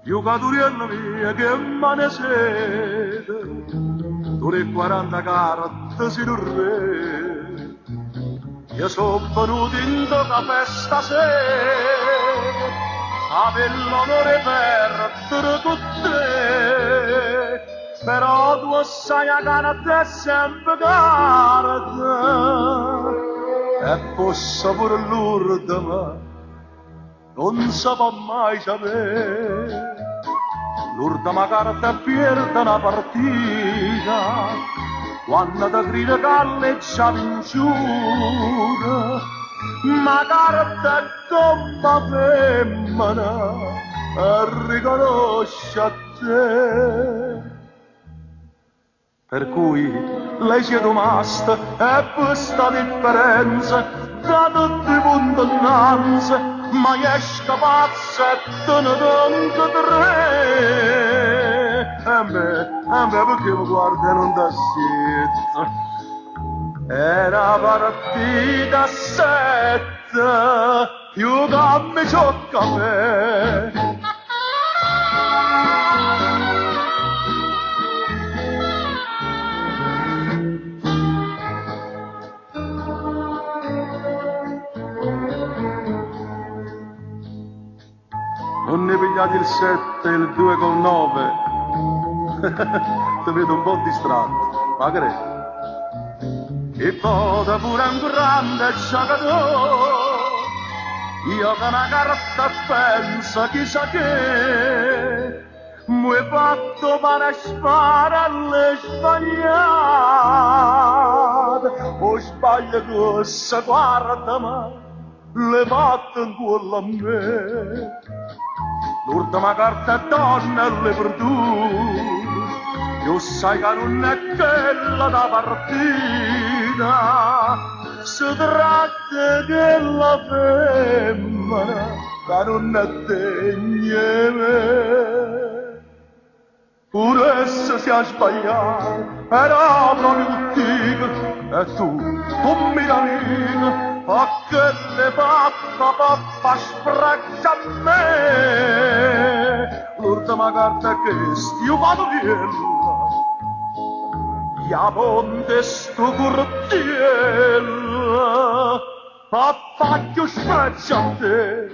Giocatoriello mia che mane sete, tu le 40 carte si re. Io sono venuto in tutta festa sera, avevo l'onore per con te, però tu sai a cara te sempre carta, e posso pure l'urda, ma non si può mai sapere. L'ultima carta perde una partita, quando ti grida galleggia vinciuta, ma carta è come femmina e riconosce a te. Per cui lei si è rimasta e questa differenza da tutti i punti innanzi, ma esca pazza e te ne donca tre. A me perché mi guarda e non dà sitta? È una partita a sette, più gambe c'ho caffè. Non ne pigliate il 7 e il 2 col 9. Ti vedo un po' distratto, ma che è? E poi pure un grande giocatore, io che una carta penso chissà che, mi hai fatto male spara alle sbagliate, o sbaglio questa guarda ma le fatte in cuore a me. L'ultima carta è donna e le perdute, io sai che non è quella da partita, si tratta della femmina che non è degna di me. Pure se si è sbagliato, era proprio tuttico, e tu mi amica, a che le pappa spraccia a me. L'ultima carta che io vado via, ya ponte sto cortiella, papà che spraccia a te.